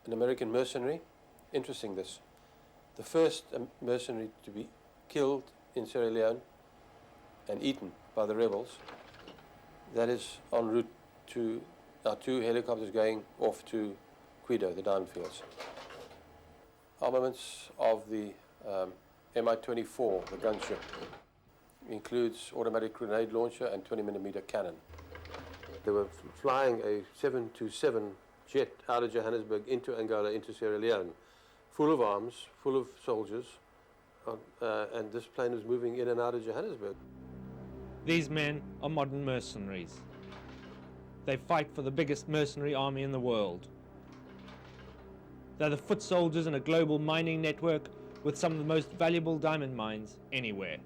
an American mercenary. Interesting this. The first mercenary to be killed in Sierra Leone and eaten by the rebels. That is en route to our 2 helicopters going off to Quito, the diamond fields. Armaments of the Mi-24, the gunship, includes automatic grenade launcher and 20mm cannon. They were flying a 727 jet out of Johannesburg into Angola, into Sierra Leone, full of arms, full of soldiers, and this plane was moving in and out of Johannesburg. These men are modern mercenaries. They fight for the biggest mercenary army in the world. They're the foot soldiers in a global mining network with some of the most valuable diamond mines anywhere.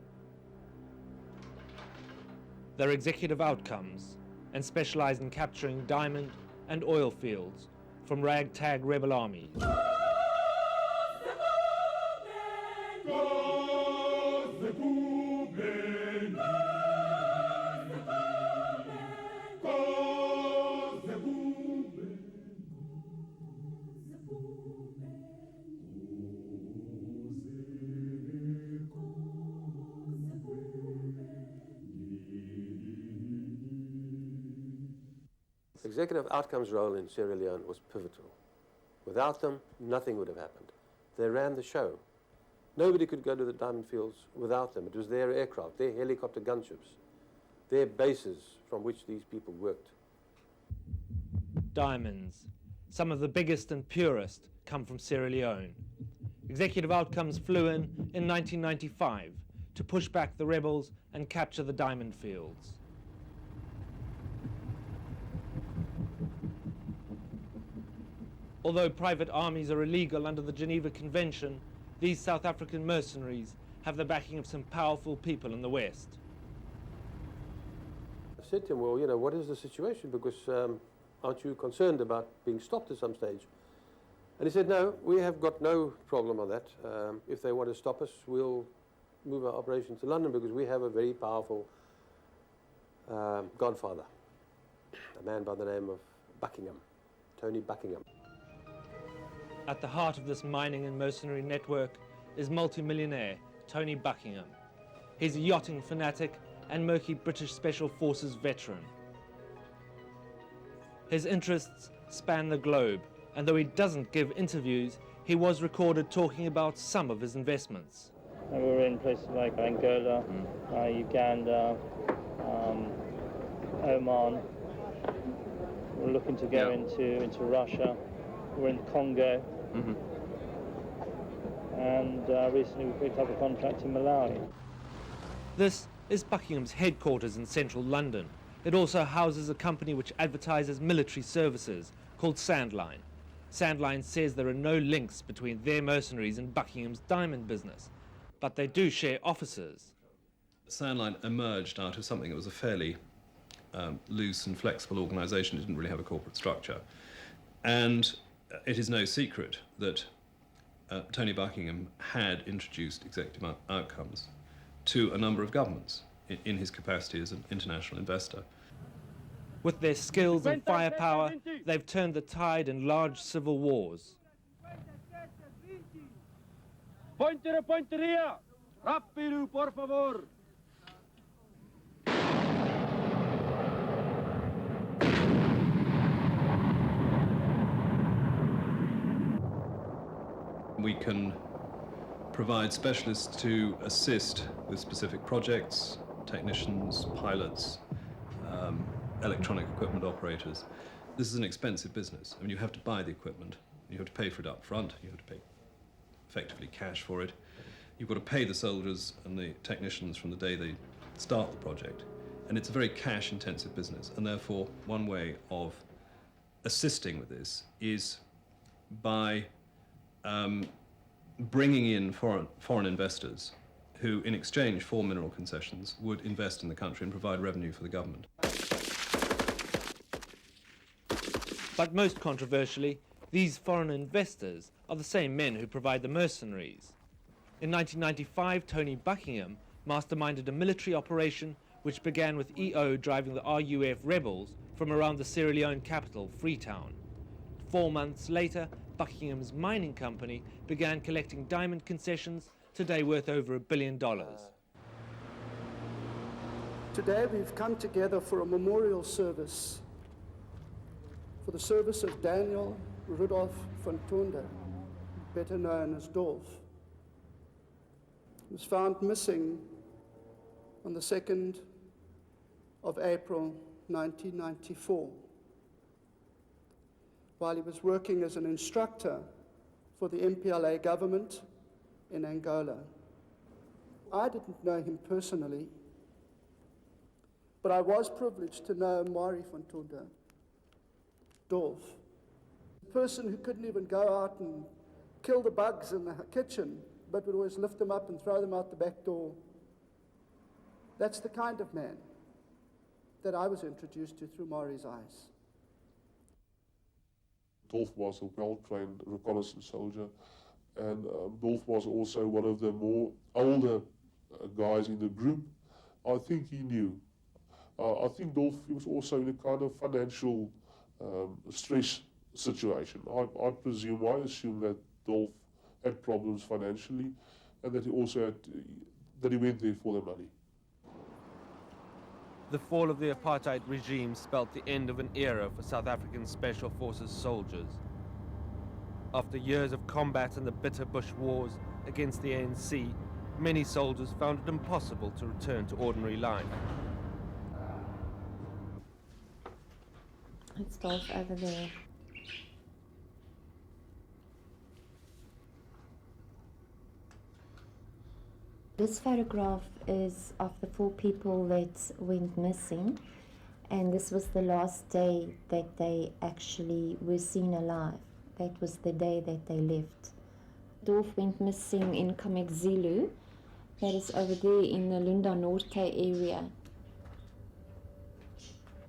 They're executive outcomes and specialize in capturing diamond and oil fields from ragtag rebel armies. Executive outcomes role in Sierra Leone was pivotal. Without them, nothing would have happened. They ran the show. Nobody could go to the diamond fields without them. It was their aircraft, their helicopter gunships, their bases from which these people worked. Diamonds, some of the biggest and purest, come from Sierra Leone. Executive Outcomes flew in 1995 to push back the rebels and capture the diamond fields. Although private armies are illegal under the Geneva Convention, these South African mercenaries have the backing of some powerful people in the West. I said to him, well, you know, what is the situation? Because aren't you concerned about being stopped at some stage? And he said, no, we have got no problem on that. If they want to stop us, we'll move our operation to London because we have a very powerful godfather, a man by the name of Buckingham, Tony Buckingham. At the heart of this mining and mercenary network is multimillionaire Tony Buckingham. He's a yachting fanatic and murky British Special Forces veteran. His interests span the globe, and though he doesn't give interviews, he was recorded talking about some of his investments. We were in places like Angola, Uganda, Oman. We're looking to go into Russia. We're in Congo. And recently we picked up a contract in Malawi. This is Buckingham's headquarters in central London. It also houses a company which advertises military services called Sandline. Sandline says there are no links between their mercenaries and Buckingham's diamond business, but they do share offices. Sandline emerged out of something that was a fairly loose and flexible organisation. It didn't really have a corporate structure. And it is no secret that Tony Buckingham had introduced executive outcomes to a number of governments in his capacity as an international investor. With their skills and firepower, they've turned the tide in large civil wars. Pointeria! Rápido, por favor! We can provide specialists to assist with specific projects, technicians, pilots, electronic equipment operators. This is an expensive business. I mean, you have to buy the equipment, you have to pay for it up front, you have to pay effectively cash for it. You've got to pay the soldiers and the technicians from the day they start the project. And it's a very cash-intensive business, and therefore one way of assisting with this is by bringing in foreign investors who, in exchange for mineral concessions, would invest in the country and provide revenue for the government. But most controversially, these foreign investors are the same men who provide the mercenaries. In 1995, Tony Buckingham masterminded a military operation which began with EO driving the RUF rebels from around the Sierra Leone capital, Freetown. 4 months later, Buckingham's mining company began collecting diamond concessions, today worth over $1 billion. Today we've come together for a memorial service for the service of Daniel Rudolph von Tunda, better known as Dolf. He was found missing on the 2nd of April 1994 while he was working as an instructor for the MPLA government in Angola. I didn't know him personally, but I was privileged to know Mari von Tunda, Dolf, a person who couldn't even go out and kill the bugs in the kitchen, but would always lift them up and throw them out the back door. That's the kind of man that I was introduced to through Mari's eyes. Dolf was a well-trained reconnaissance soldier, and Dolf was also one of the more older guys in the group. I think he knew. I think Dolf was also in a kind of financial stress situation. I assume that Dolf had problems financially, and that he also had that he went there for the money. The fall of the apartheid regime spelt the end of an era for South African Special Forces soldiers. After years of combat and the bitter bush wars against the ANC, many soldiers found it impossible to return to ordinary life. It's Dolf over there. This photograph is of the 4 people that went missing, and this was the last day that they actually were seen alive. That was the day that they left. Dolf went missing in Kamexulu, that is over there in the Lunda Norte area.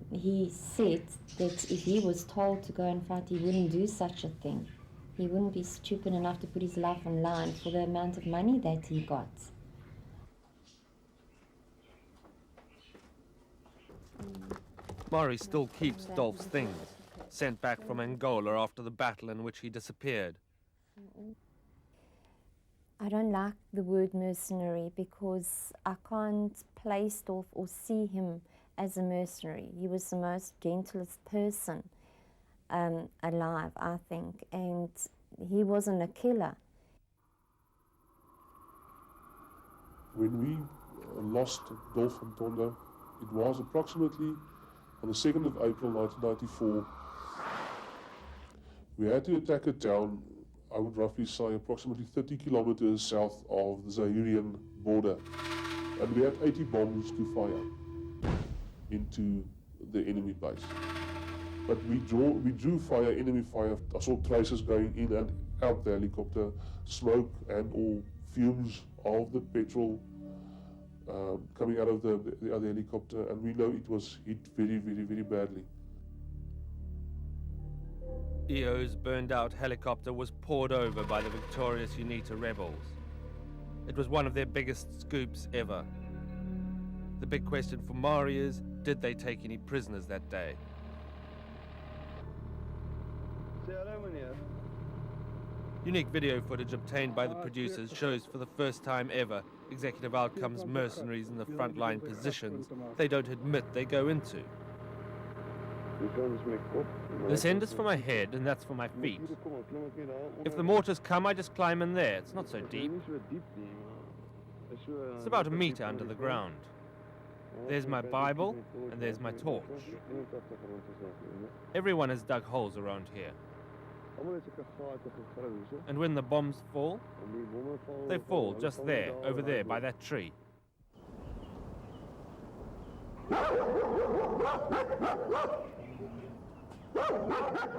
He said that if he was told to go and fight, he wouldn't do such a thing. He wouldn't be stupid enough to put his life on line for the amount of money that he got. Mari still keeps Dolf's things, sent back from Angola after the battle in which he disappeared. I don't like the word mercenary because I can't place Dolf or see him as a mercenary. He was the most gentlest person alive, I think, and he wasn't a killer. When we lost Dolf von Tunda, it was approximately on the 2nd of April 1994. We had to attack a town, I would roughly say approximately 30 kilometers south of the Zairian border. And we had 80 bombs to fire into the enemy base. But we drew fire, enemy fire. I saw traces going in and out the helicopter, smoke and all fumes of the petrol coming out of the other helicopter, and we know it was hit very, very, very badly. EO's burned-out helicopter was poured over by the victorious UNITA rebels. It was one of their biggest scoops ever. The big question for Mari is, did they take any prisoners that day? Unique video footage obtained by the producers shows for the first time ever executive outcomes mercenaries in the frontline positions they don't admit they go into. This end is for my head and that's for my feet. If the mortars come, I just climb in there. It's not so deep. It's about 1 meter under the ground. There's my Bible and there's my torch. Everyone has dug holes around here. And when the bombs fall, they fall just there, over there, by that tree.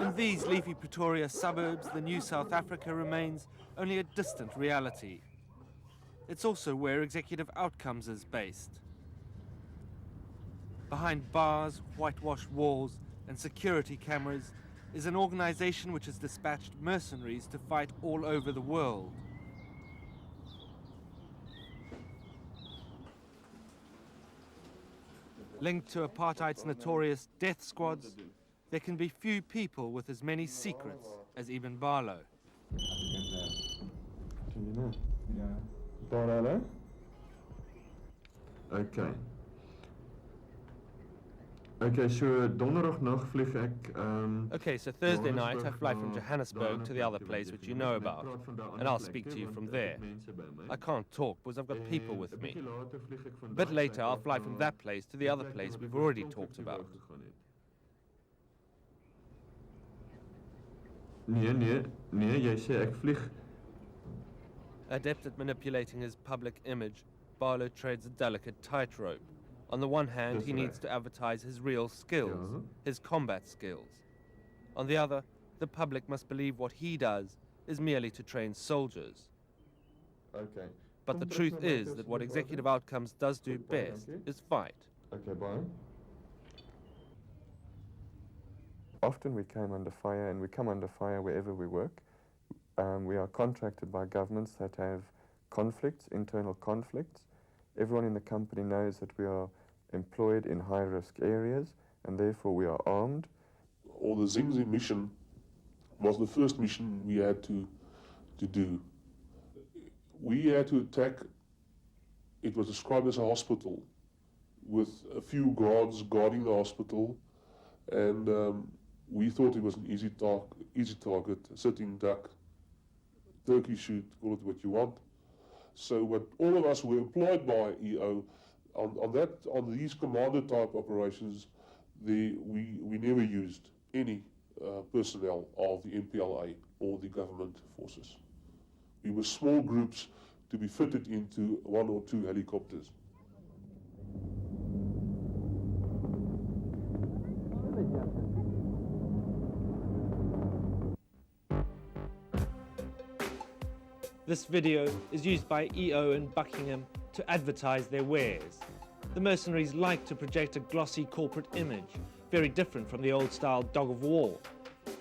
In these leafy Pretoria suburbs, the new South Africa remains only a distant reality. It's also where Executive Outcomes is based. Behind bars, whitewashed walls, and security cameras is an organization which has dispatched mercenaries to fight all over the world. Linked to apartheid's notorious death squads, There can be few people with as many secrets as Ibn Barlow. Okay. Okay, so donderdagnag vlieg ek Okay, so Thursday night I fly from Johannesburg to the other place which you know about, and I'll speak to you from there. I can't talk because I've got people with me. A bit later I'll fly from that place to the other place we've already talked about. Nee, jy sê ek vlieg. Adept at manipulating his public image, Barlow trades a delicate tightrope. On the one hand, he needs to advertise his real skills, his combat skills. On the other, the public must believe what he does is merely to train soldiers. Okay. But the truth is that what Executive Outcomes does do best is fight. Okay, bye. Often we came under fire, and we come under fire wherever we work. We are contracted by governments that have conflicts, internal conflicts. Everyone in the company knows that we are employed in high-risk areas, and therefore we are armed. Or the Zingzi mission was the first mission we had to do. We had to attack, it was described as a hospital, with a few guards guarding the hospital, and we thought it was an easy target, sitting duck, turkey shoot, call it what you want. So what all of us were employed by EO on these commander type operations, we never used any personnel of the MPLA or the government forces. We were small groups to be fitted into 1 or 2 helicopters. This video is used by EO and Buckingham to advertise their wares. The mercenaries like to project a glossy corporate image, very different from the old-style dog of war.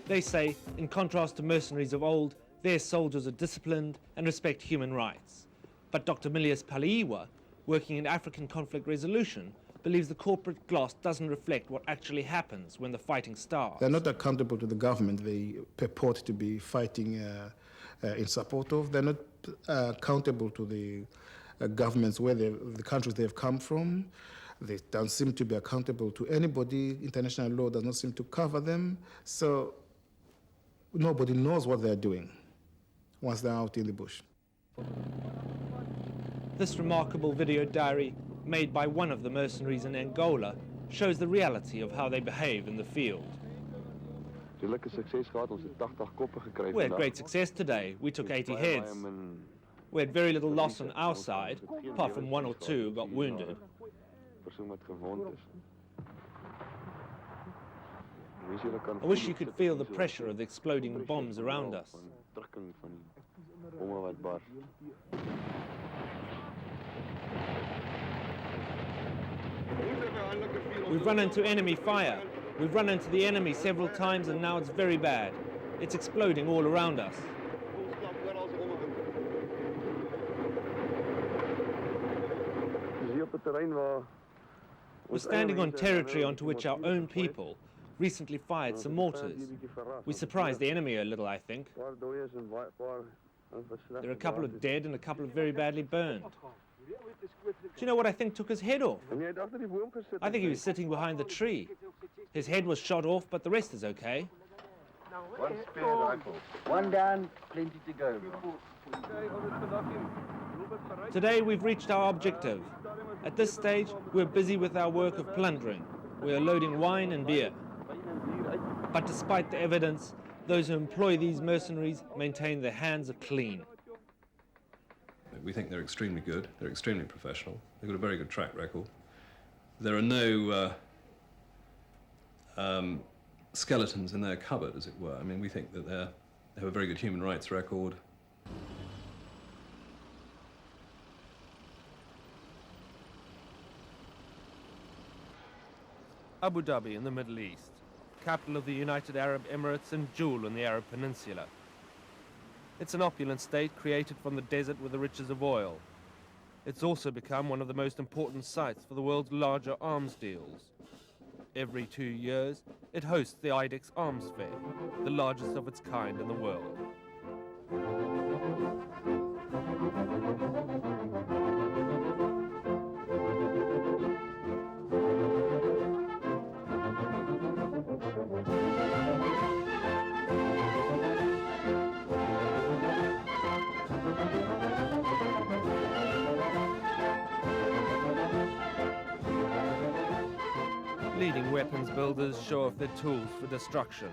They say, in contrast to mercenaries of old, their soldiers are disciplined and respect human rights. But Dr. Milius Paliwa, working in African conflict resolution, believes the corporate gloss doesn't reflect what actually happens when the fighting starts. They're not accountable to the government they purport to be fighting in support of. They're not accountable to the governments where the countries they've come from. They don't seem to be accountable to anybody. International law does not seem to cover them. So nobody knows what they're doing once they're out in the bush. This remarkable video diary, made by one of the mercenaries in Angola, shows the reality of how they behave in the field. We had great success today. We took 80 heads. We had very little loss on our side, apart from 1 or 2 who got wounded. I wish you could feel the pressure of the exploding bombs around us. We've run into enemy fire. We've run into the enemy several times and now it's very bad. It's exploding all around us. We're standing on territory onto which our own people recently fired some mortars. We surprised the enemy a little, I think. There are a couple of dead and a couple of very badly burned. Do you know what I think took his head off? I think he was sitting behind the tree. His head was shot off, but the rest is okay. 1 spare rifle. 1 down, plenty to go. Today we've reached our objective. At this stage, we're busy with our work of plundering. We are loading wine and beer. But despite the evidence, those who employ these mercenaries maintain their hands are clean. We think they're extremely good, they're extremely professional, they've got a very good track record. There are no skeletons in their cupboard, as it were. I mean, we think that they have a very good human rights record. Abu Dhabi in the Middle East, capital of the United Arab Emirates and jewel in the Arab Peninsula. It's an opulent state created from the desert with the riches of oil. It's also become one of the most important sites for the world's larger arms deals. Every 2 years, It hosts the IDEX Arms Fair, the largest of its kind in the world. Leading weapons builders show off their tools for destruction.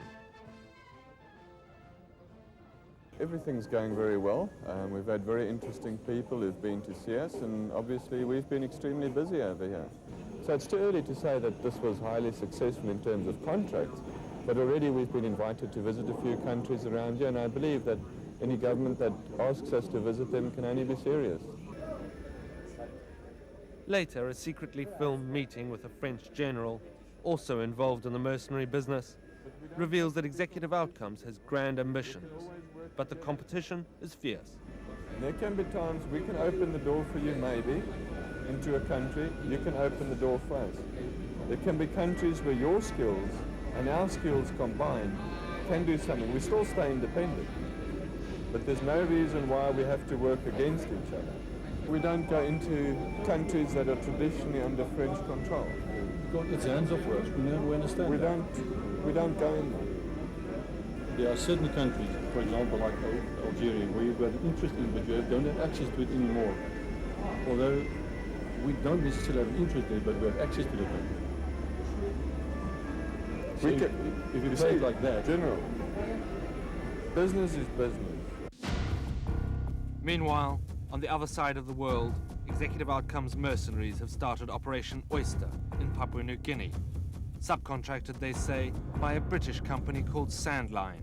Everything's going very well. We've had very interesting people who've been to see us, and obviously we've been extremely busy over here. So it's too early to say that this was highly successful in terms of contracts, but already we've been invited to visit a few countries around here, and I believe that any government that asks us to visit them can only be serious. Later, a secretly filmed meeting with a French general, also involved in the mercenary business, reveals that Executive Outcomes has grand ambitions, but the competition is fierce. There can be times we can open the door for you, maybe, into a country. You can open the door for us. There can be countries where your skills and our skills combined can do something. We still stay independent, but there's no reason why we have to work against each other. We don't go into countries that are traditionally under French control. It's hands-off work. We understand. We don't go in there. There are certain countries, for example, like Algeria, where you've got interest in, but you don't have access to it anymore. Although we don't necessarily have interest in it, but we have access to the country. So if you say it like that, General, business is business. Meanwhile, on the other side of the world, Executive Outcomes mercenaries have started Operation Oyster in Papua New Guinea. Subcontracted, they say, by a British company called Sandline.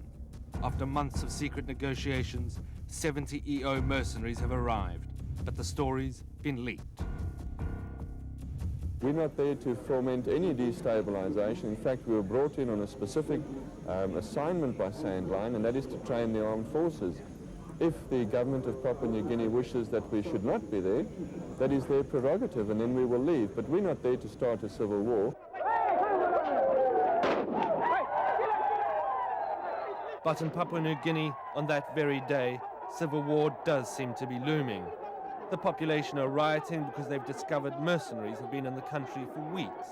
After months of secret negotiations, 70 EO mercenaries have arrived, but the story's been leaked. We're not there to foment any destabilization. In fact, we were brought in on a specific assignment by Sandline, and that is to train the armed forces. If the government of Papua New Guinea wishes that we should not be there, that is their prerogative, and then we will leave. But we're not there to start a civil war. But in Papua New Guinea, on that very day, civil war does seem to be looming. The population are rioting because they've discovered mercenaries have been in the country for weeks.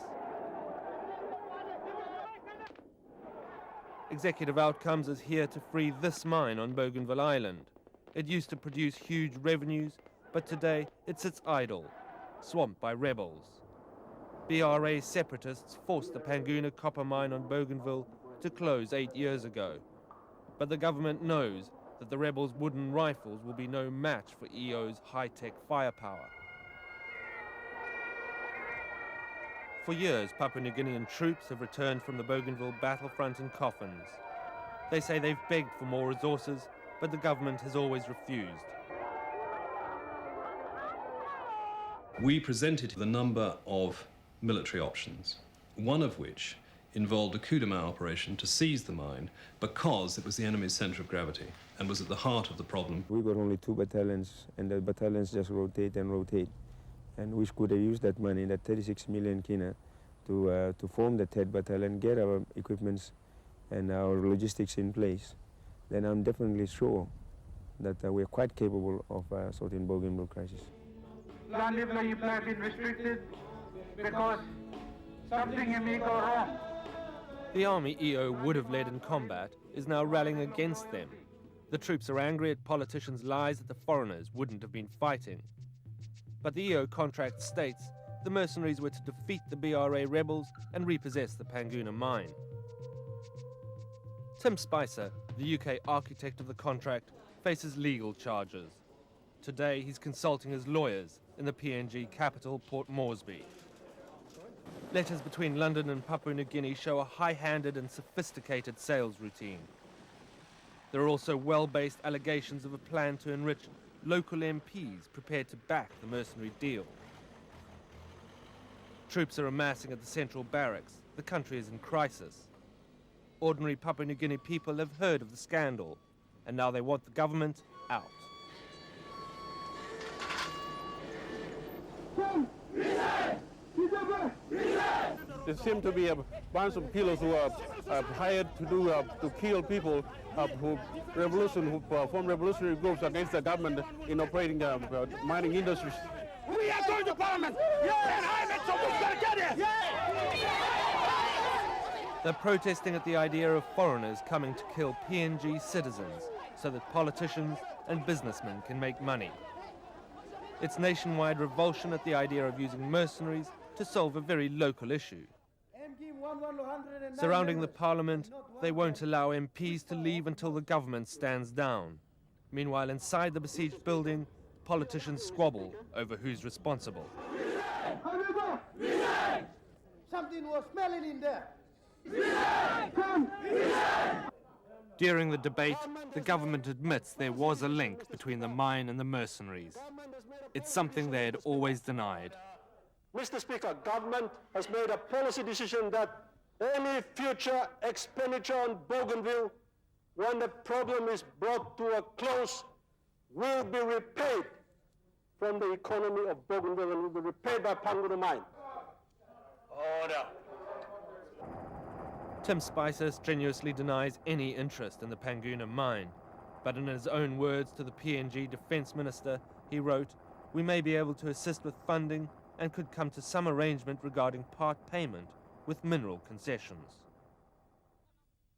Executive Outcomes is here to free this mine on Bougainville Island. It used to produce huge revenues, but today it sits idle, swamped by rebels. BRA separatists forced the Panguna copper mine on Bougainville to close 8 years ago. But the government knows that the rebels' wooden rifles will be no match for EO's high-tech firepower. For years, Papua New Guinean troops have returned from the Bougainville battlefront in coffins. They say they've begged for more resources, but the government has always refused. We presented the number of military options, one of which involved a coup de main operation to seize the mine because it was the enemy's center of gravity and was at the heart of the problem. We got only 2 battalions, and the battalions just rotate and rotate. And we could have used that money, that 36 million kina, to form the 3rd battalion, get our equipments and our logistics in place. Then I'm definitely sure that we're quite capable of sorting Bougainville crisis. Land you've not been restricted because something may go wrong. The army EO would have led in combat is now rallying against them. The troops are angry at politicians' lies that the foreigners wouldn't have been fighting. But the EO contract states the mercenaries were to defeat the BRA rebels and repossess the Panguna mine. Tim Spicer, the UK architect of the contract, faces legal charges. Today he's consulting his lawyers in the PNG capital, Port Moresby. Letters between London and Papua New Guinea show a high-handed and sophisticated sales routine. There are also well-based allegations of a plan to enrich local MPs prepared to back the mercenary deal. Troops are amassing at the central barracks. The country is in crisis. Ordinary Papua New Guinea people have heard of the scandal, and now they want the government out. There seem to be a bunch of killers who are hired to kill people who form revolutionary groups against the government in operating mining industries. We are going to Parliament! And I'm it, so who's going to get here? They're protesting at the idea of foreigners coming to kill PNG citizens so that politicians and businessmen can make money. It's nationwide revulsion at the idea of using mercenaries to solve a very local issue. Surrounding the parliament, they won't allow MPs to leave until the government stands down. Meanwhile, inside the besieged building, politicians squabble over who's responsible. Something was smelling in there. During the debate, the government admits there was a link between the mine and the mercenaries. It's something they had always denied. Mr. Speaker, government has made a policy decision that any future expenditure on Bougainville, when the problem is brought to a close, will be repaid from the economy of Bougainville and will be repaid by Panguna mine. Order. Tim Spicer strenuously denies any interest in the Panguna mine, but in his own words to the PNG Defence Minister, he wrote, "We may be able to assist with funding and could come to some arrangement regarding part payment with mineral concessions."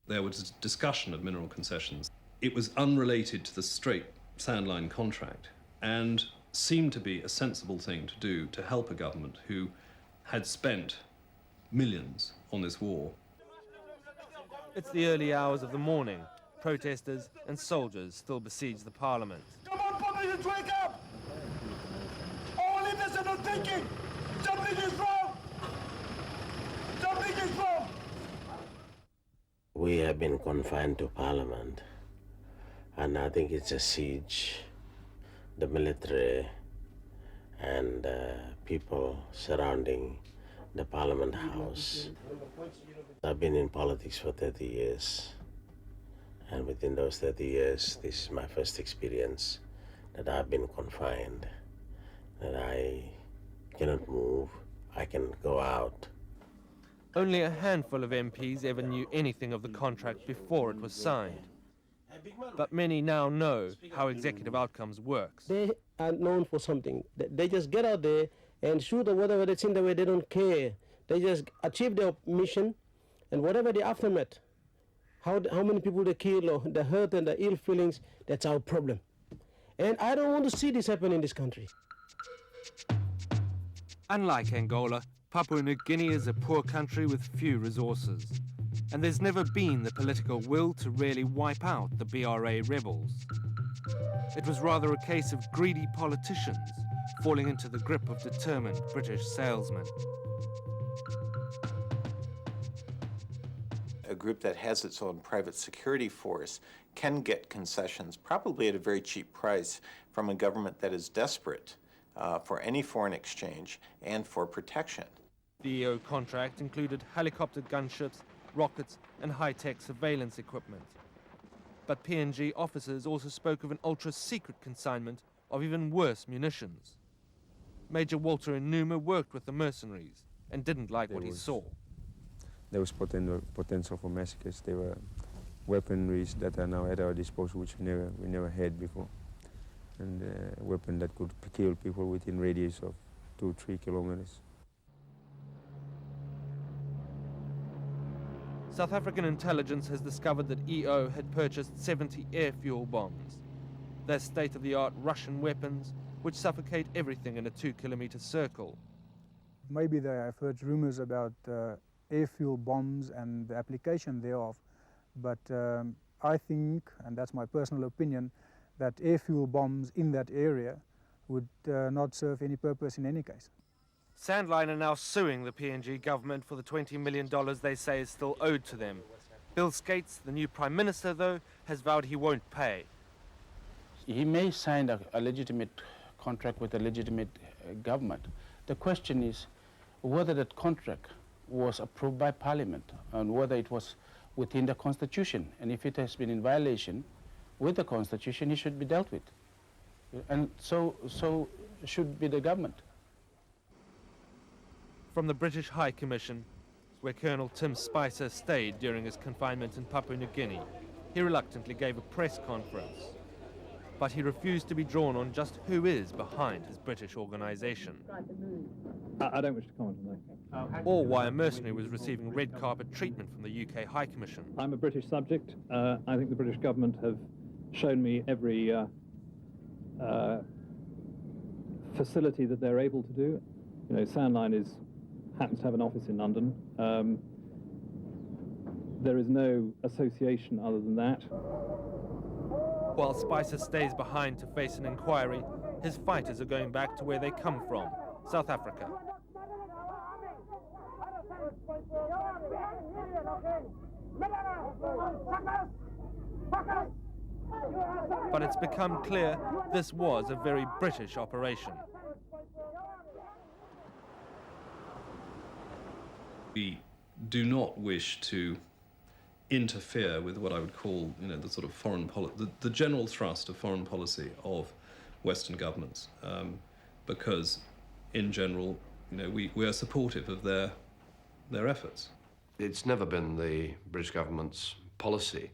There was a discussion of mineral concessions. It was unrelated to the straight sandline contract and seemed to be a sensible thing to do to help a government who had spent millions on this war. It's the early hours of the morning. Protesters and soldiers still besiege the parliament. Come on, politicians, wake up! All leaders are not thinking! Something is wrong! Something is wrong! We have been confined to Parliament, and I think it's a siege. The military and people surrounding the Parliament House. I've been in politics for 30 years, and within those 30 years, this is my first experience that I've been confined, that I cannot move, I can go out. Only a handful of MPs ever knew anything of the contract before it was signed. But many now know how executive outcomes works. They are known for something. They just get out there and shoot or whatever that's in the way. They don't care. They just achieve their mission, and whatever the aftermath, how many people they kill or the hurt and the ill feelings, that's our problem. And I don't want to see this happen in this country. Unlike Angola, Papua New Guinea is a poor country with few resources. And there's never been the political will to really wipe out the BRA rebels. It was rather a case of greedy politicians falling into the grip of determined British salesmen. A group that has its own private security force can get concessions, probably at a very cheap price, from a government that is desperate for any foreign exchange and for protection. The EO contract included helicopter gunships, rockets and high-tech surveillance equipment. But PNG officers also spoke of an ultra-secret consignment of even worse munitions. Major Walter Numa worked with the mercenaries and didn't like what he saw. There was potential for massacres. There were weaponries that are now at our disposal which we never had before. And a weapon that could kill people within radius of 2-3 kilometers. South African intelligence has discovered that EO had purchased 70 air fuel bombs. They're state-of-the-art Russian weapons which suffocate everything in a 2-kilometer circle. Maybe they have heard rumors about air fuel bombs and the application thereof, but I think, and that's my personal opinion, that air fuel bombs in that area would not serve any purpose in any case. Sandline are now suing the PNG government for the $20 million they say is still owed to them. Bill Skates, the new Prime Minister, though, has vowed he won't pay. He may sign a legitimate contract with a legitimate government. The question is whether that contract was approved by Parliament and whether it was within the Constitution. And if it has been in violation with the Constitution, it should be dealt with. And so should be the government. From the British High Commission, where Colonel Tim Spicer stayed during his confinement in Papua New Guinea, he reluctantly gave a press conference. But he refused to be drawn on just who is behind his British organisation. I don't wish to comment on that. Or why a mercenary was receiving red carpet treatment from the UK High Commission. I'm a British subject. I think the British government have shown me every facility that they're able to do. You know, Sandline happens to have an office in London. There is no association other than that. While Spicer stays behind to face an inquiry, his fighters are going back to where they come from, South Africa. But it's become clear this was a very British operation. We do not wish to interfere with what I would call, you know, the sort of foreign policy, the general thrust of foreign policy of Western governments, because in general, you know, we are supportive of their efforts. It's never been the British government's policy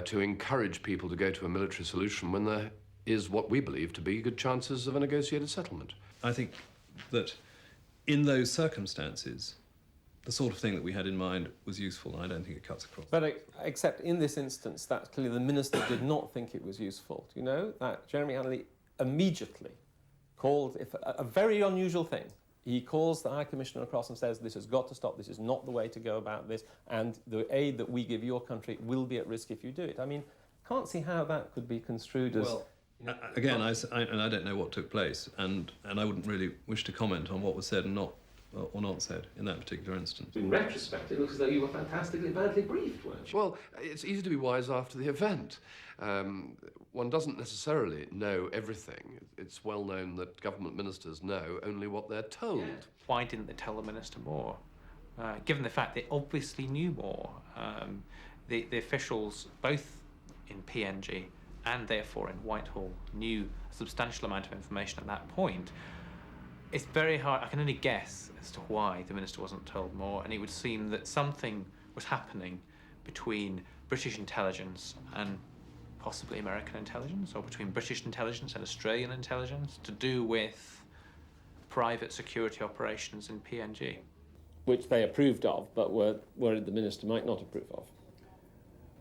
to encourage people to go to a military solution when there is what we believe to be good chances of a negotiated settlement. I think that in those circumstances, the sort of thing that we had in mind was useful, and I don't think it cuts across. But except in this instance, that clearly the minister did not think it was useful. You know, that Jeremy Hanley immediately called, if a very unusual thing, he calls the High Commissioner across and says, this has got to stop, this is not the way to go about this, and the aid that we give your country will be at risk if you do it. I mean, can't see how that could be construed as... Well, again, I don't know what took place, and I wouldn't really wish to comment on what was said and not said in that particular instance. In retrospect, it looks as though you were fantastically badly briefed, weren't you? Well, it's easy to be wise after the event. One doesn't necessarily know everything. It's well known that government ministers know only what they're told. Yeah. Why didn't they tell the minister more? Given the fact they obviously knew more. The officials, both in PNG and therefore in Whitehall, knew a substantial amount of information at that point. It's very hard, I can only guess as to why the minister wasn't told more, and it would seem that something was happening between British intelligence and possibly American intelligence, or between British intelligence and Australian intelligence, to do with private security operations in PNG. Which they approved of, but were the minister might not approve of.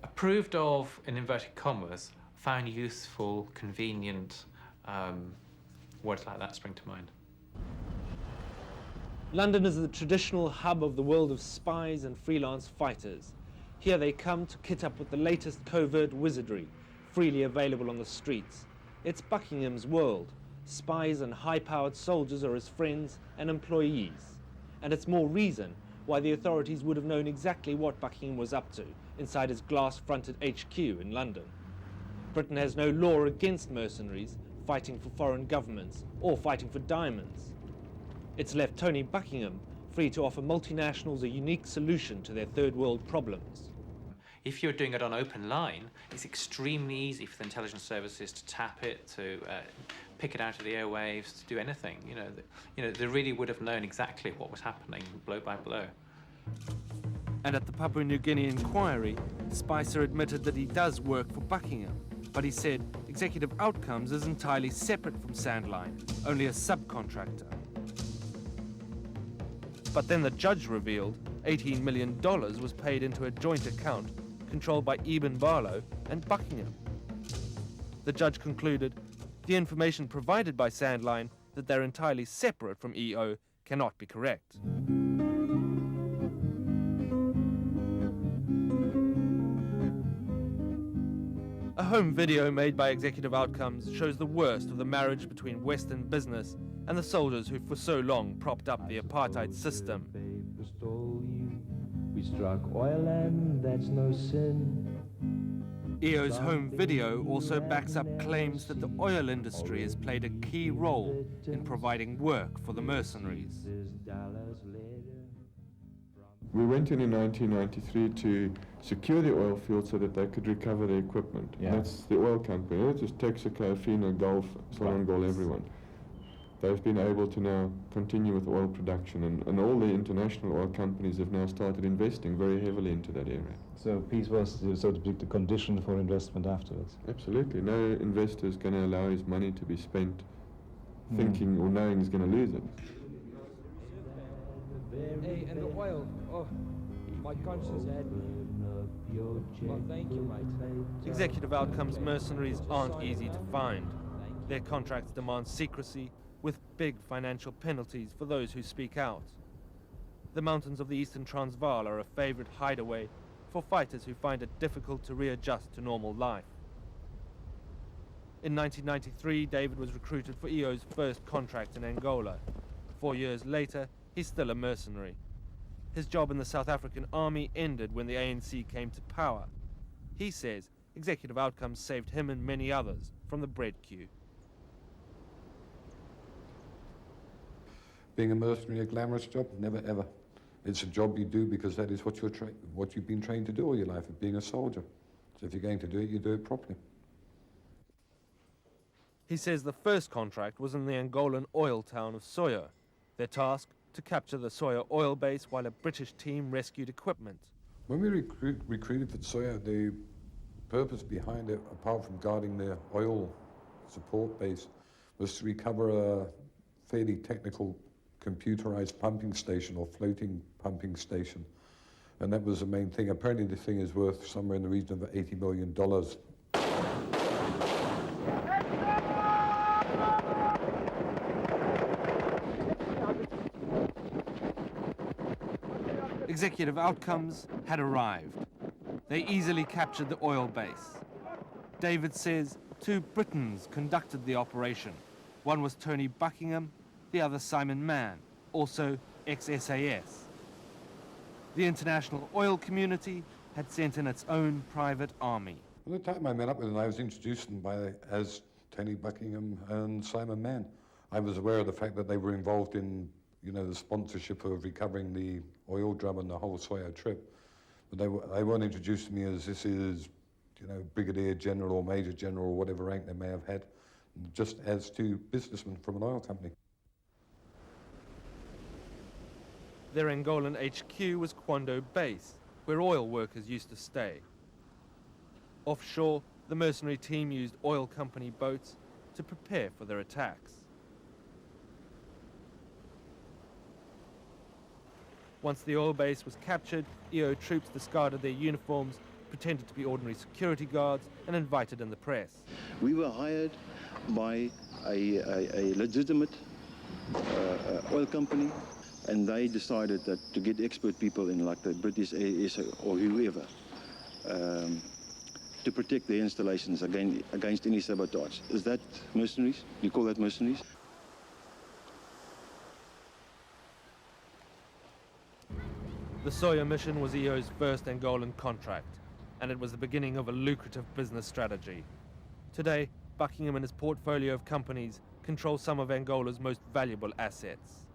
Approved of, in inverted commas, found useful, convenient, words like that spring to mind. London is the traditional hub of the world of spies and freelance fighters. Here they come to kit up with the latest covert wizardry, freely available on the streets. It's Buckingham's world. Spies and high-powered soldiers are his friends and employees. And it's more reason why the authorities would have known exactly what Buckingham was up to inside his glass-fronted HQ in London. Britain has no law against mercenaries fighting for foreign governments or fighting for diamonds. It's left Tony Buckingham free to offer multinationals a unique solution to their third world problems. If you're doing it on open line, it's extremely easy for the intelligence services to tap it, to pick it out of the airwaves, to do anything. They really would have known exactly what was happening, blow by blow. And at the Papua New Guinea inquiry, Spicer admitted that he does work for Buckingham, but he said Executive Outcomes is entirely separate from Sandline, only a subcontractor. But then the judge revealed $18 million was paid into a joint account controlled by Eben Barlow and Buckingham. The judge concluded the information provided by Sandline that they're entirely separate from EO cannot be correct. A home video made by Executive Outcomes shows the worst of the marriage between Western business and the soldiers who for so long propped up the apartheid system. We struck oil and that's no sin. EO's home video also backs up claims that the oil industry has played a key role in providing work for the mercenaries. We went in 1993 to secure the oil field so that they could recover the equipment. Yeah. That's the oil company. It's just Texaco, Fina, Gulf, Sonangol, everyone. they've been able to now continue with oil production, and all the international oil companies have now started investing very heavily into that area. So peace was, so to speak, the condition for investment afterwards? Absolutely. No investor is going to allow his money to be spent thinking or knowing he's going to lose it. Hey, and the oil. Oh, my conscience. Well, thank you, mate. Executive outcomes mercenaries aren't easy to find. Their contracts demand secrecy, with big financial penalties for those who speak out. The mountains of the eastern Transvaal are a favorite hideaway for fighters who find it difficult to readjust to normal life. In 1993, David was recruited for EO's first contract in Angola. 4 years later, he's still a mercenary. His job in the South African army ended when the ANC came to power. He says executive outcomes saved him and many others from the bread queue. Being a mercenary, a glamorous job? Never ever. It's a job you do because that is what you've been trained to do all your life, of being a soldier. So if you're going to do it, you do it properly. He says the first contract was in the Angolan oil town of Soya. Their task, to capture the Soya oil base while a British team rescued equipment. When we recruited for Soya, the purpose behind it, apart from guarding the oil support base, was to recover a fairly technical computerized pumping station or floating pumping station. And that was the main thing. Apparently the thing is worth somewhere in the region of $80 million. Executive outcomes had arrived. They easily captured the oil base. David says 2 Britons conducted the operation. One was Tony Buckingham, the other Simon Mann, also ex-SAS. The international oil community had sent in its own private army. By the time I met up with them, I was introduced to them as Tony Buckingham and Simon Mann. I was aware of the fact that they were involved in, the sponsorship of recovering the oil drum and the whole Soya trip. But they weren't introduced to me as this is, Brigadier General or Major General or whatever rank they may have had, just as 2 businessmen from an oil company. Their Angolan HQ was Quando Base, where oil workers used to stay. Offshore, the mercenary team used oil company boats to prepare for their attacks. Once the oil base was captured, EO troops discarded their uniforms, pretended to be ordinary security guards, and invited in the press. We were hired by a legitimate oil company, and they decided that to get expert people in, like the British AS or whoever, to protect their installations against any sabotage. Is that mercenaries? Do you call that mercenaries? The Soya mission was EO's first Angolan contract, and it was the beginning of a lucrative business strategy. Today, Buckingham and his portfolio of companies control some of Angola's most valuable assets.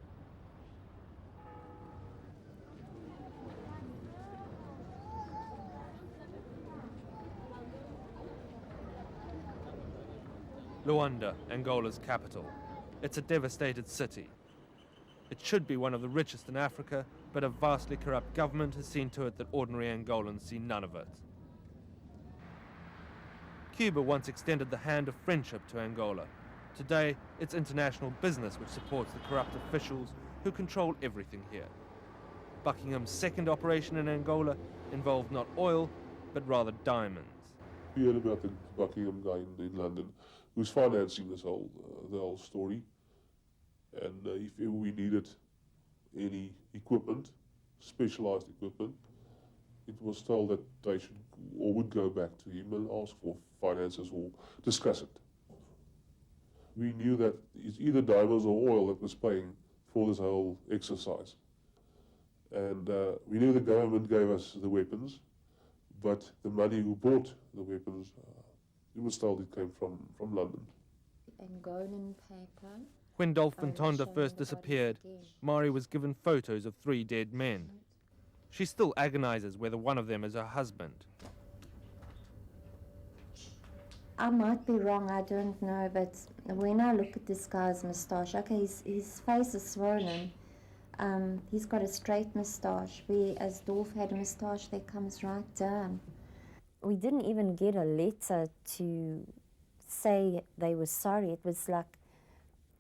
Luanda, Angola's capital. It's a devastated city. It should be one of the richest in Africa, but a vastly corrupt government has seen to it that ordinary Angolans see none of it. Cuba once extended the hand of friendship to Angola. Today, it's international business which supports the corrupt officials who control everything here. Buckingham's second operation in Angola involved not oil, but rather diamonds. We heard about the Buckingham guy in London who's financing this whole the whole story. And if ever we needed any equipment, specialized equipment, it was told that they should or would go back to him and ask for finances or discuss it. We knew that it's either diamonds or oil that was paying for this whole exercise. And we knew the government gave us the weapons, but the money who bought the weapons, it was told it came from London. Angolan paper. When Dolph Ntonda first disappeared, Mari was given photos of 3 dead men. She still agonizes whether one of them is her husband. I might be wrong, I don't know, but when I look at this guy's moustache, okay, his face is swollen. He's got a straight moustache, whereas Dolph had a moustache that comes right down. We didn't even get a letter to say they were sorry. It was like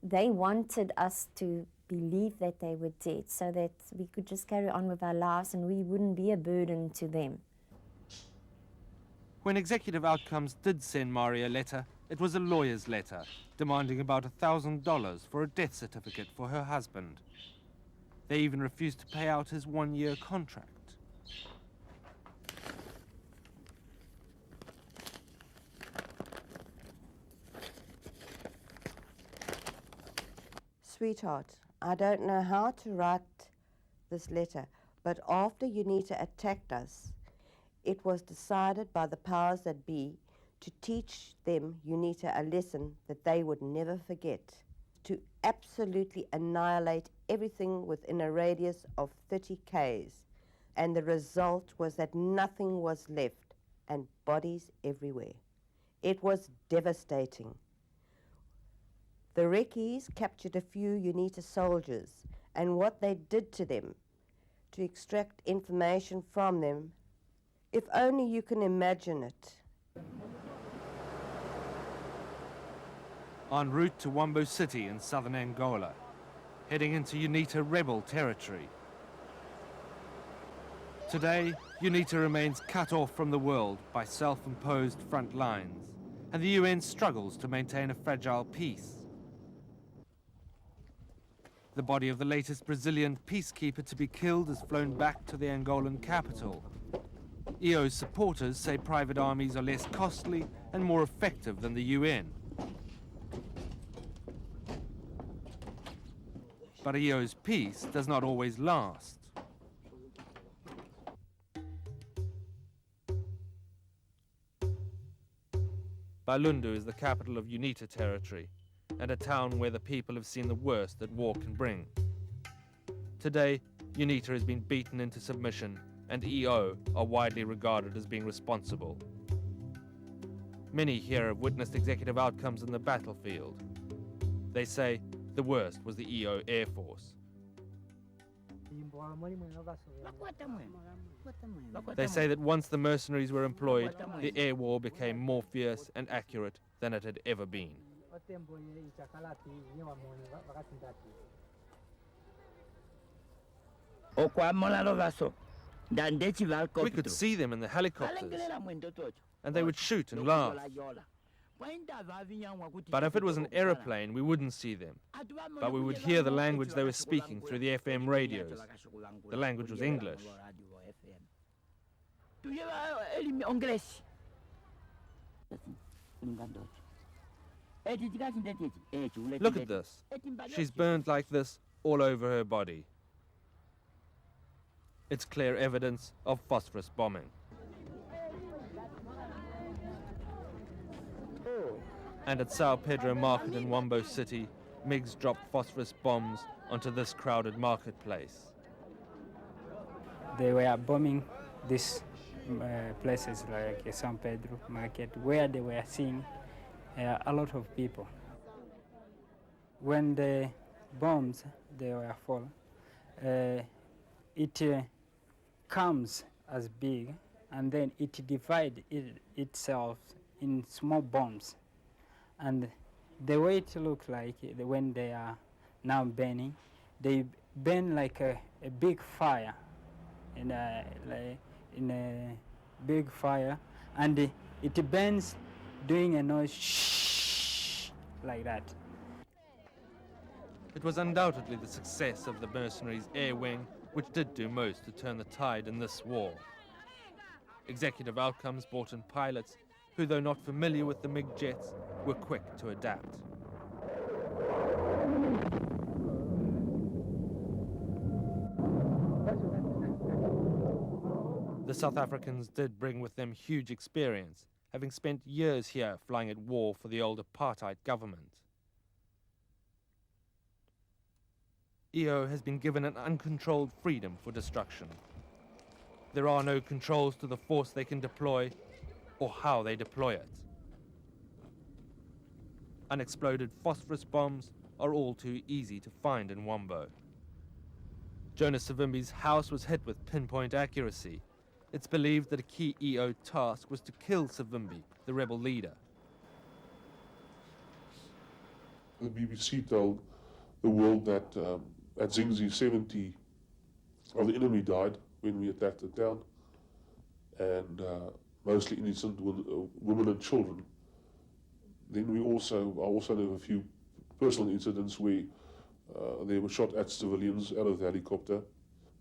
they wanted us to believe that they were dead so that we could just carry on with our lives and we wouldn't be a burden to them. When Executive Outcomes did send Mari a letter, it was a lawyer's letter, demanding about $1,000 for a death certificate for her husband. They even refused to pay out his one-year contract. Sweetheart, I don't know how to write this letter, but after UNITA attacked us, it was decided by the powers that be to teach them, UNITA, a lesson that they would never forget, to absolutely annihilate everything within a radius of 30 k's. And the result was that nothing was left and bodies everywhere. It was devastating. The Rekis captured a few UNITA soldiers, and what they did to them, to extract information from them, if only you can imagine it. En route to Wambo City in southern Angola, heading into UNITA rebel territory. Today, UNITA remains cut off from the world by self-imposed front lines, and the UN struggles to maintain a fragile peace. The body of the latest Brazilian peacekeeper to be killed is flown back to the Angolan capital. EO's supporters say private armies are less costly and more effective than the UN. But EO's peace does not always last. Balundu is the capital of UNITA territory, and a town where the people have seen the worst that war can bring. Today, UNITA has been beaten into submission, and EO are widely regarded as being responsible. Many here have witnessed executive outcomes in the battlefield. They say the worst was the EO Air Force. They say that once the mercenaries were employed, the air war became more fierce and accurate than it had ever been. We could see them in the helicopters, and they would shoot and laugh. But if it was an aeroplane, we wouldn't see them. But we would hear the language they were speaking through the FM radios. The language was English. Look at this. She's burned like this all over her body. It's clear evidence of phosphorus bombing. And at Sao Pedro Market in Wambo City, MiGs dropped phosphorus bombs onto this crowded marketplace. They were bombing these places like San Pedro Market, where they were seeing a lot of people. When the bombs they were fall, it comes as big, and then it divides itself in small bombs. And the way it looks like when they are now burning, they burn like a big fire, in a big fire, and it burns doing a noise shh, like that. It was undoubtedly the success of the mercenaries' air wing which did do most to turn the tide in this war. Executive Outcomes brought in pilots who, though not familiar with the MiG jets, were quick to adapt. The South Africans did bring with them huge experience, having spent years here flying at war for the old apartheid government. EO has been given an uncontrolled freedom for destruction. There are no controls to the force they can deploy or how they deploy it. Unexploded phosphorus bombs are all too easy to find in Wombo. Jonas Savimbi's house was hit with pinpoint accuracy. It's believed that a key EO task was to kill Savimbi, the rebel leader. The BBC told the world that at Zingzi 70 of the enemy died when we attacked the town, and mostly innocent women and children. Then I also know a few personal incidents where they were shot at civilians out of the helicopter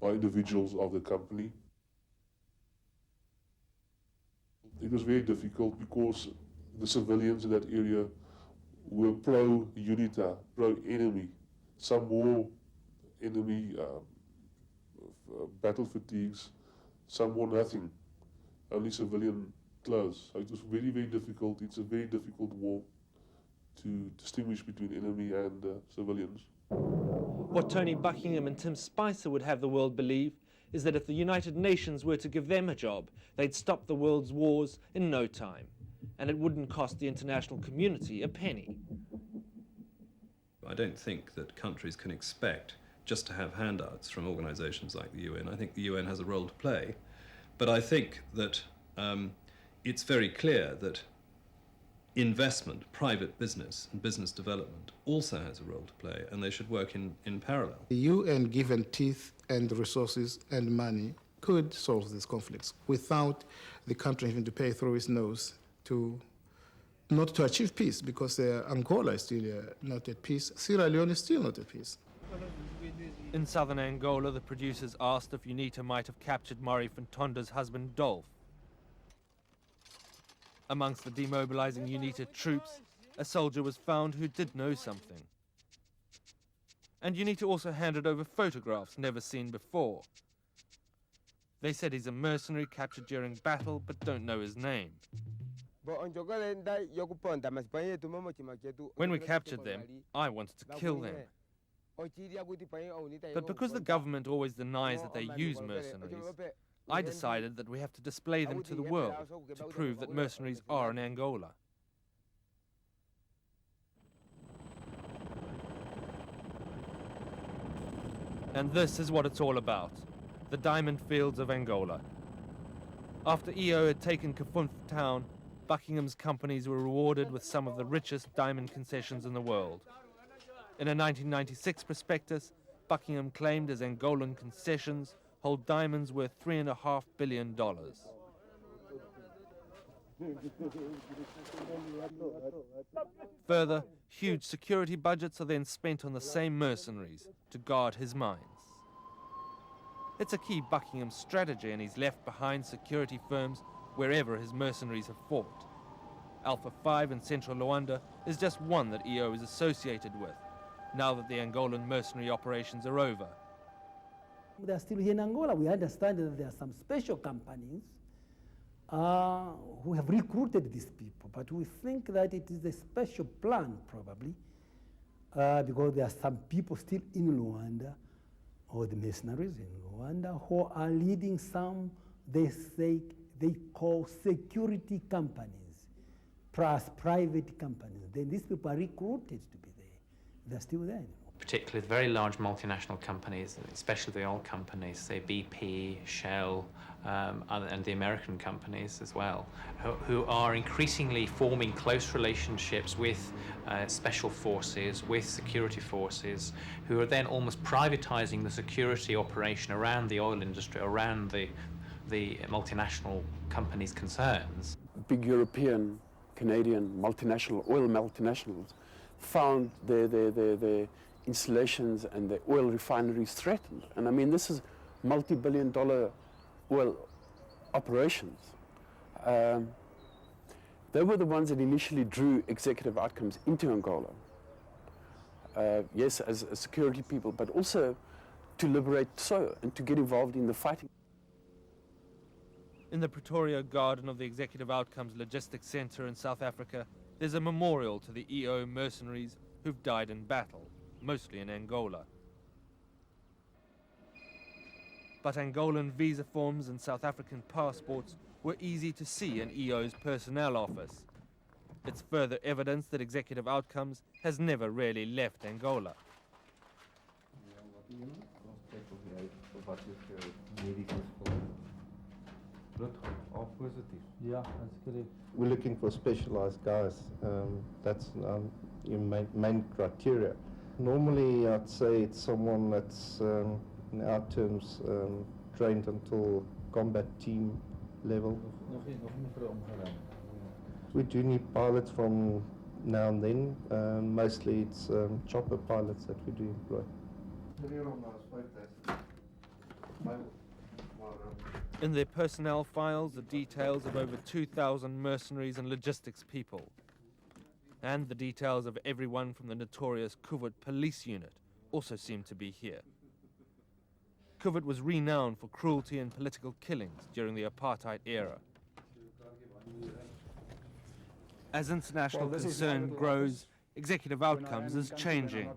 by individuals of the company. It was very difficult because the civilians in that area were pro-UNITA, pro-enemy. Some wore enemy battle fatigues, some wore nothing, only civilian clothes. So it was very, very difficult. It's a very difficult war to distinguish between enemy and civilians. What Tony Buckingham and Tim Spicer would have the world believe is that if the United Nations were to give them a job, they'd stop the world's wars in no time, and it wouldn't cost the international community a penny. I don't think that countries can expect just to have handouts from organisations like the UN. I think the UN has a role to play, but I think that it's very clear that investment, private business and business development also has a role to play, and they should work in parallel. The UN, given teeth and resources and money, could solve these conflicts without the country having to pay through its nose not to achieve peace, because Angola is still not at peace. Sierra Leone is still not at peace. In southern Angola, the producers asked if UNITA might have captured Mari Fantonda's husband, Dolph. Amongst the demobilizing UNITA troops, a soldier was found who did know something. And UNITA also handed over photographs never seen before. They said he's a mercenary captured during battle, but don't know his name. When we captured them, I wanted to kill them. But because the government always denies that they use mercenaries, I decided that we have to display them to the world to prove that mercenaries are in Angola. And this is what it's all about, the diamond fields of Angola. After EO had taken Kafunf town, Buckingham's companies were rewarded with some of the richest diamond concessions in the world. In a 1996 prospectus, Buckingham claimed his Angolan concessions hold diamonds worth $3.5 billion. Further, huge security budgets are then spent on the same mercenaries to guard his mines. It's a key Buckingham strategy, and he's left behind security firms wherever his mercenaries have fought. Alpha 5 in central Luanda is just one that EO is associated with, now that the Angolan mercenary operations are over. They are still here in Angola. We understand that there are some special companies who have recruited these people, but we think that it is a special plan, probably, because there are some people still in Luanda, or the mercenaries in Luanda, who are leading some, they call security companies, plus private companies. Then these people are recruited to be there. They're still there. Particularly the very large multinational companies, especially the oil companies, say BP, Shell, and the American companies as well, who are increasingly forming close relationships with special forces, with security forces, who are then almost privatizing the security operation around the oil industry, around the multinational companies' concerns. Big European, Canadian, multinational, oil multinationals found their installations and the oil refineries threatened. And I mean, this is multi-billion-dollar oil operations. They were the ones that initially drew executive outcomes into Angola. Yes, as security people, but also to liberate SO and to get involved in the fighting. In the Pretoria garden of the Executive Outcomes Logistics Centre in South Africa, there's a memorial to the EO mercenaries who've died in battle, mostly in Angola. But Angolan visa forms and South African passports were easy to see in EO's personnel office. It's further evidence that Executive Outcomes has never really left Angola. Yeah, that's correct. We're looking for specialized guys. That's your main criteria. Normally, I'd say it's someone that's, in our terms, trained until combat team level. We do need pilots from now and then. Mostly it's chopper pilots that we do employ. In their personnel files are details of over 2,000 mercenaries and logistics people, and the details of everyone from the notorious Kuvut police unit also seem to be here. Kuvut was renowned for cruelty and political killings during the apartheid era. As international concern grows, Executive Outcomes is changing.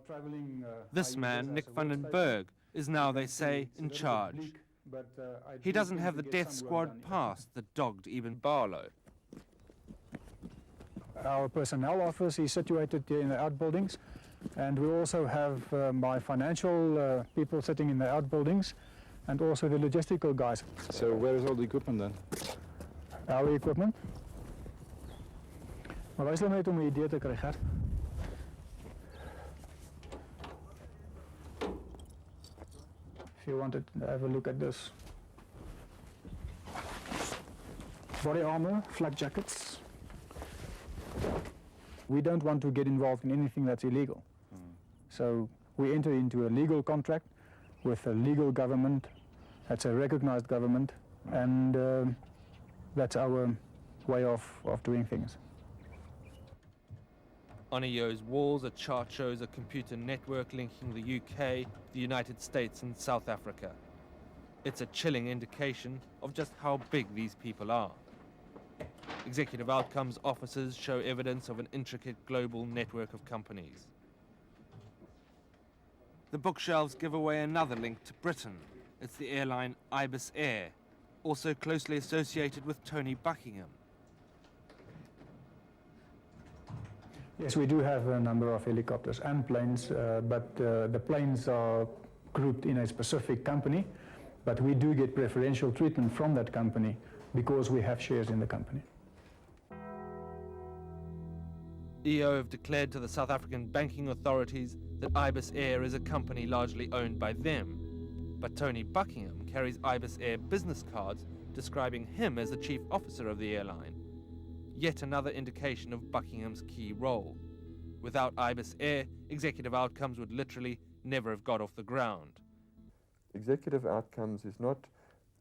This man, Nick van den Berg, is now, they say, in charge. He doesn't have the death squad past that dogged even Barlow. Our personnel office is situated here in the outbuildings, and we also have my financial people sitting in the outbuildings, and also the logistical guys. So where is all the equipment then? Our equipment? Maar wij zullen net om 'n idee te kry, Gert. If you wanted to have a look at this. Body armor, flak jackets. We don't want to get involved in anything that's illegal. So we enter into a legal contract with a legal government, that's a recognized government, and that's our way of doing things. On EO's walls, a chart shows a computer network linking the UK, the United States and South Africa. It's a chilling indication of just how big these people are. Executive Outcomes officers show evidence of an intricate global network of companies. The bookshelves give away another link to Britain. It's the airline Ibis Air, also closely associated with Tony Buckingham. Yes, we do have a number of helicopters and planes, but the planes are grouped in a specific company, but we do get preferential treatment from that company because we have shares in the company. EO have declared to the South African banking authorities that Ibis Air is a company largely owned by them. But Tony Buckingham carries Ibis Air business cards describing him as the chief officer of the airline. Yet another indication of Buckingham's key role. Without Ibis Air, Executive Outcomes would literally never have got off the ground. Executive Outcomes is not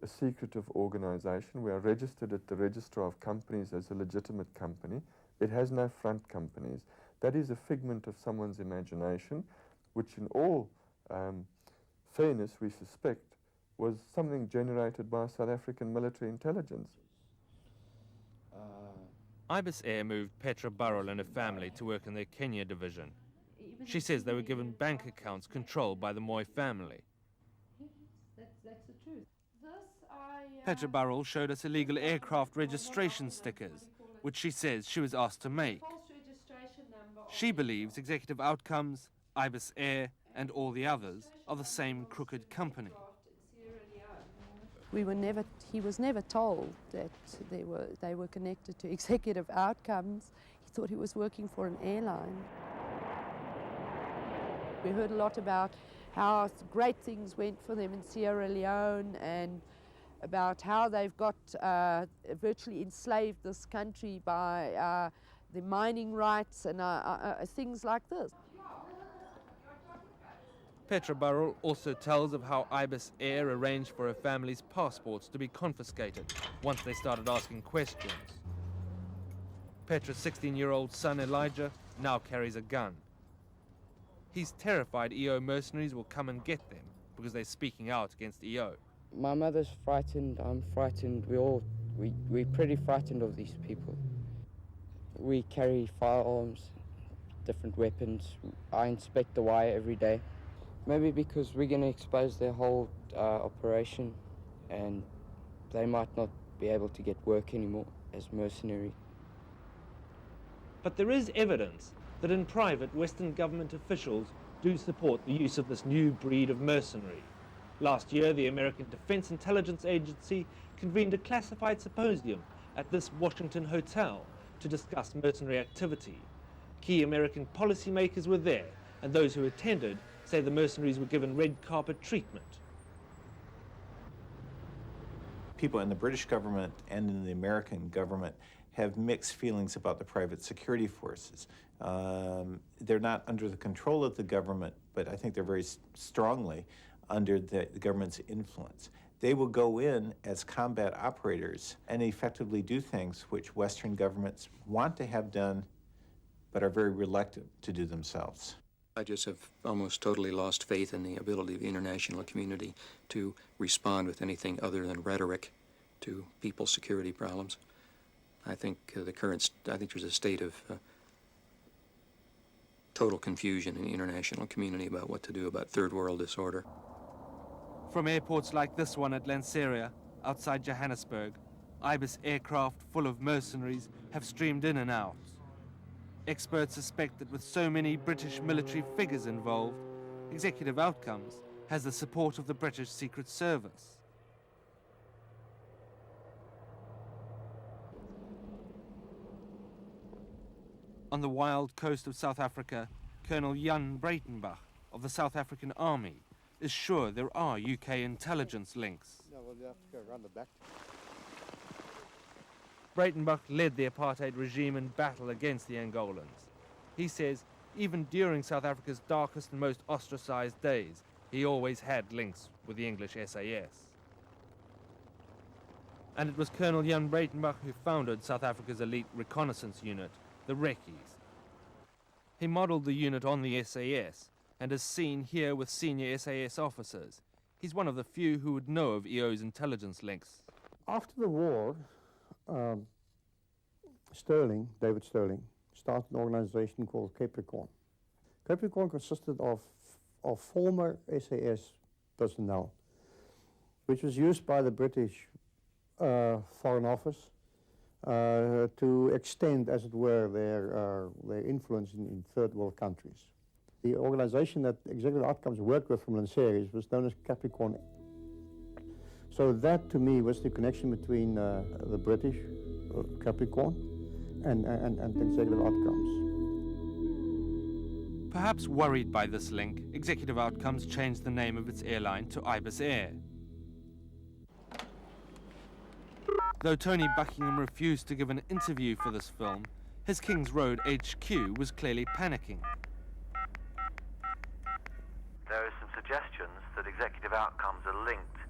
a secretive organization. We are registered at the Registrar of Companies as a legitimate company. It has no front companies. That is a figment of someone's imagination, which in all fairness we suspect was something generated by South African military intelligence. Ibis Air moved Petra Burrell and her family to work in their Kenya division. She says they were given bank accounts controlled by the Moy family. That's the truth. Petra Burrell showed us illegal aircraft registration stickers, which she says she was asked to make. She believes Executive Outcomes, Ibis Air, and all the others are the same crooked company. He was never told that they were connected to Executive Outcomes. He thought he was working for an airline. We heard a lot about how great things went for them in Sierra Leone and about how they've got virtually enslaved this country by the mining rights and things like this. Petra Burrell also tells of how Ibis Air arranged for her family's passports to be confiscated once they started asking questions. Petra's 16-year-old son Elijah now carries a gun. He's terrified EO mercenaries will come and get them because they're speaking out against EO. My mother's frightened, I'm frightened, we're pretty frightened of these people. We carry firearms, different weapons. I inspect the wire every day. Maybe because we're going to expose their whole operation and they might not be able to get work anymore as mercenary. But there is evidence that in private, Western government officials do support the use of this new breed of mercenary. Last year, the American Defense Intelligence Agency convened a classified symposium at this Washington hotel to discuss mercenary activity. Key American policymakers were there, and those who attended say the mercenaries were given red carpet treatment. People in the British government and in the American government have mixed feelings about the private security forces. They're not under the control of the government, but I think they're very strongly under the government's influence. They will go in as combat operators and effectively do things which Western governments want to have done, but are very reluctant to do themselves. I just have almost totally lost faith in the ability of the international community to respond with anything other than rhetoric to people's security problems. I think there's a state of total confusion in the international community about what to do about third world disorder. From airports like this one at Lanseria, outside Johannesburg, Ibis aircraft full of mercenaries have streamed in and out. Experts suspect that with so many British military figures involved, Executive Outcomes has the support of the British Secret Service. On the wild coast of South Africa, Colonel Jan Breitenbach of the South African Army is sure there are UK intelligence links. No, we'll have to go around the back. Breitenbach led the apartheid regime in battle against the Angolans. He says even during South Africa's darkest and most ostracized days, he always had links with the English SAS. And it was Colonel Jan Breitenbach who founded South Africa's elite reconnaissance unit, the Rekkies. He modelled the unit on the SAS and is seen here with senior SAS officers. He's one of the few who would know of EO's intelligence links. After the war, David Sterling, started an organization called Capricorn. Capricorn consisted of former SAS personnel, which was used by the British Foreign Office to extend, as it were, their influence in third world countries. The organization that Executive Outcomes worked with from Lanseria was known as Capricorn. So that, to me, was the connection between the British, Capricorn, and Executive Outcomes. Perhaps worried by this link, Executive Outcomes changed the name of its airline to Ibis Air. Though Tony Buckingham refused to give an interview for this film, his Kings Road HQ was clearly panicking. There are some suggestions that Executive Outcomes are linked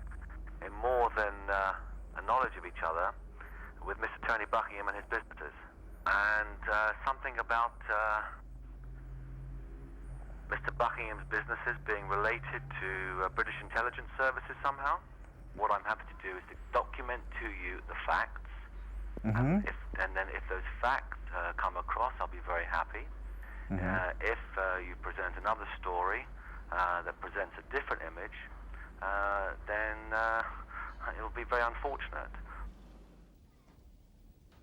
in more than a knowledge of each other with Mr. Tony Buckingham and his businesses. And something about Mr. Buckingham's businesses being related to British intelligence services somehow. What I'm happy to do is to document to you the facts, and then if those facts come across, I'll be very happy. If you present another story that presents a different image, then it'll be very unfortunate.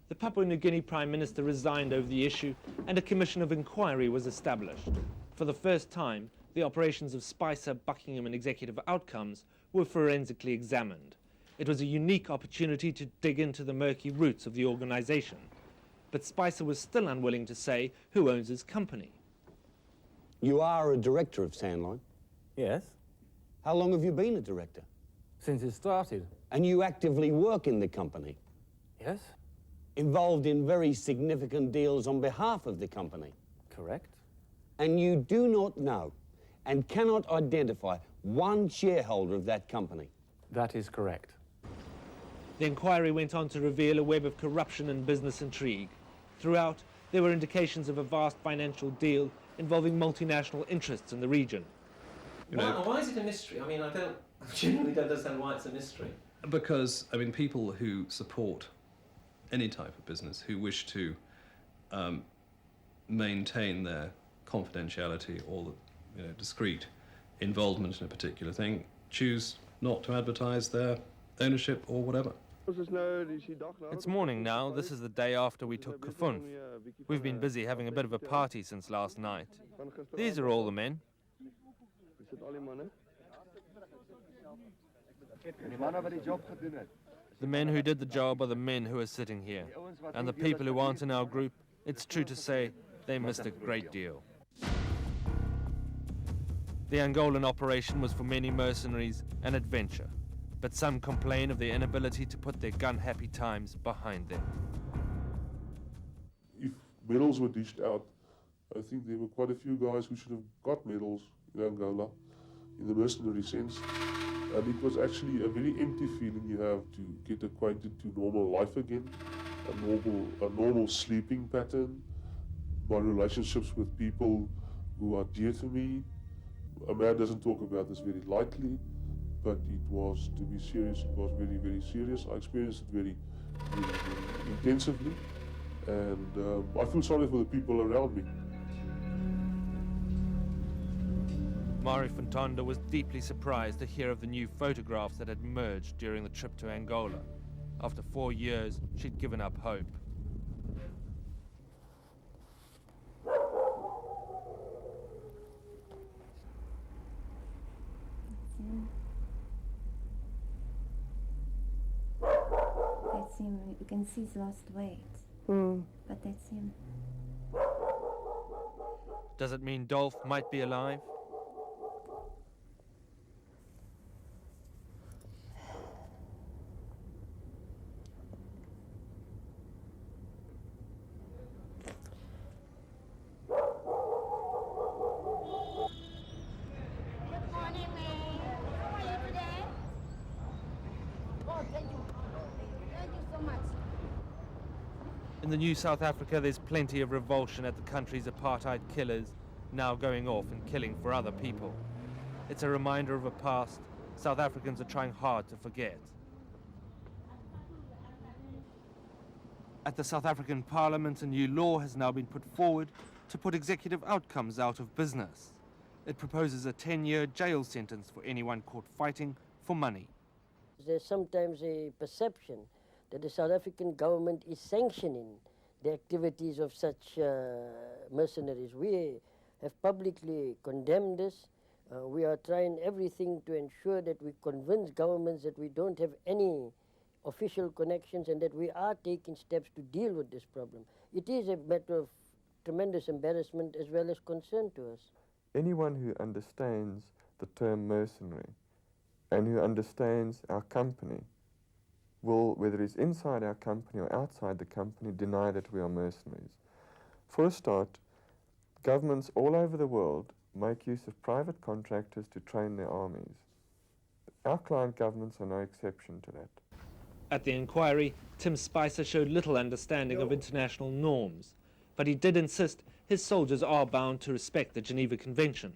The Papua New Guinea Prime Minister resigned over the issue and a commission of inquiry was established. For the first time, the operations of Spicer, Buckingham and Executive Outcomes were forensically examined. It was a unique opportunity to dig into the murky roots of the organization. But Spicer was still unwilling to say who owns his company. You are a director of Sandline? Yes. How long have you been a director? Since it started. And you actively work in the company? Yes. Involved in very significant deals on behalf of the company? Correct. And you do not know and cannot identify one shareholder of that company? That is correct. The inquiry went on to reveal a web of corruption and business intrigue. Throughout, there were indications of a vast financial deal involving multinational interests in the region. Why is it a mystery? I mean, I genuinely don't understand why it's a mystery. Because, I mean, people who support any type of business, who wish to maintain their confidentiality or discreet involvement in a particular thing, choose not to advertise their ownership or whatever. It's morning now. This is the day after we took Kafun. We've been busy having a bit of a party since last night. These are all the men. The men who did the job are the men who are sitting here. And the people who aren't in our group, it's true to say, they missed a great deal. The Angolan operation was for many mercenaries an adventure, but some complain of their inability to put their gun-happy times behind them. If medals were dished out, I think there were quite a few guys who should have got medals in Angola, in the mercenary sense. And it was actually a very empty feeling you have to get acquainted to normal life again, a normal sleeping pattern, my relationships with people who are dear to me. A man doesn't talk about this very lightly, but it was, to be serious, it was very, very serious. I experienced it very, very, very intensively, and I feel sorry for the people around me. Mari Fontonda was deeply surprised to hear of the new photographs that had emerged during the trip to Angola. After 4 years, she'd given up hope. That's him. You can see he's lost weight. But that's him. Does it mean Dolph might be alive? In the new South Africa, there's plenty of revulsion at the country's apartheid killers now going off and killing for other people. It's a reminder of a past South Africans are trying hard to forget. At the South African Parliament, a new law has now been put forward to put executive outcomes out of business. It proposes a 10-year jail sentence for anyone caught fighting for money. There's sometimes a perception that the South African government is sanctioning the activities of such mercenaries. We have publicly condemned this. We are trying everything to ensure that we convince governments that we don't have any official connections and that we are taking steps to deal with this problem. It is a matter of tremendous embarrassment as well as concern to us. Anyone who understands the term mercenary and who understands our company will, whether it's inside our company or outside the company, deny that we are mercenaries. For a start, governments all over the world make use of private contractors to train their armies. Our client governments are no exception to that. At the inquiry, Tim Spicer showed little understanding of international norms, but he did insist his soldiers are bound to respect the Geneva Convention.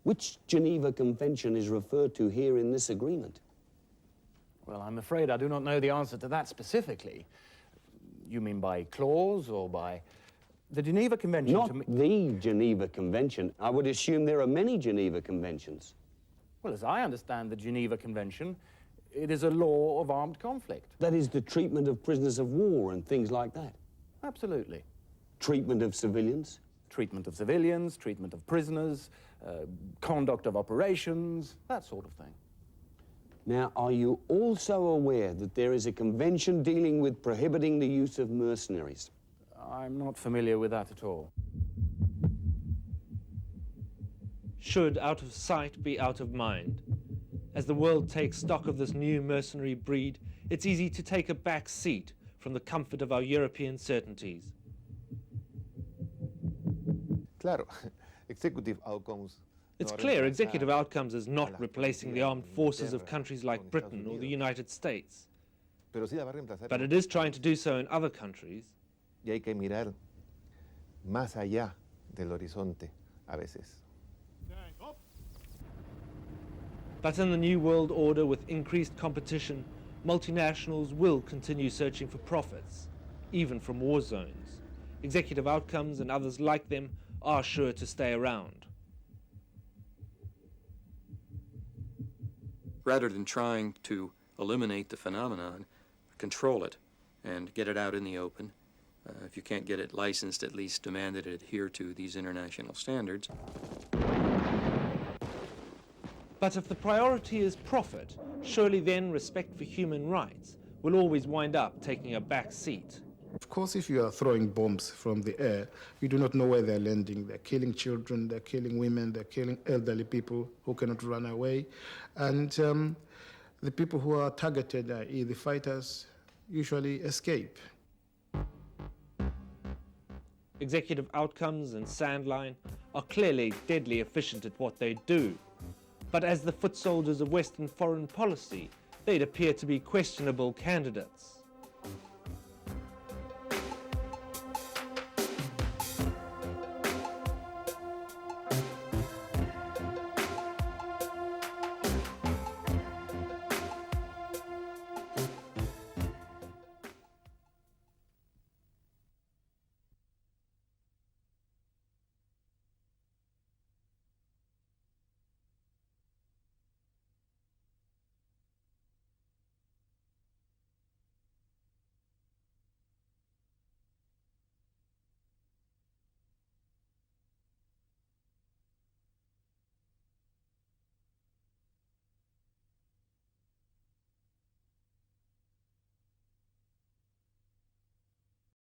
Which Geneva Convention is referred to here in this agreement? Well, I'm afraid I do not know the answer to that specifically. You mean by clause or by... The Geneva Convention... Not the Geneva Convention. I would assume there are many Geneva Conventions. Well, as I understand the Geneva Convention, it is a law of armed conflict. That is the treatment of prisoners of war and things like that? Absolutely. Treatment of civilians? Treatment of civilians, treatment of prisoners, conduct of operations, that sort of thing. Now, are you also aware that there is a convention dealing with prohibiting the use of mercenaries? I'm not familiar with that at all. Should out of sight be out of mind? As the world takes stock of this new mercenary breed, it's easy to take a back seat from the comfort of our European certainties. Claro, executive outcomes. It's clear executive outcomes is not replacing the armed forces of countries like Britain or the United States. But it is trying to do so in other countries. Y hay que mirar más allá del horizonte a veces. But in the new world order with increased competition, multinationals will continue searching for profits, even from war zones. Executive outcomes and others like them are sure to stay around. Rather than trying to eliminate the phenomenon, control it, and get it out in the open. If you can't get it licensed, at least demand that it adhere to these international standards. But if the priority is profit, surely then respect for human rights will always wind up taking a back seat. Of course, if you are throwing bombs from the air, you do not know where they're landing. They're killing children, they're killing women, they're killing elderly people who cannot run away. And the people who are targeted, i.e. the fighters, usually escape. Executive outcomes and Sandline are clearly deadly efficient at what they do. But as the foot soldiers of Western foreign policy, they'd appear to be questionable candidates.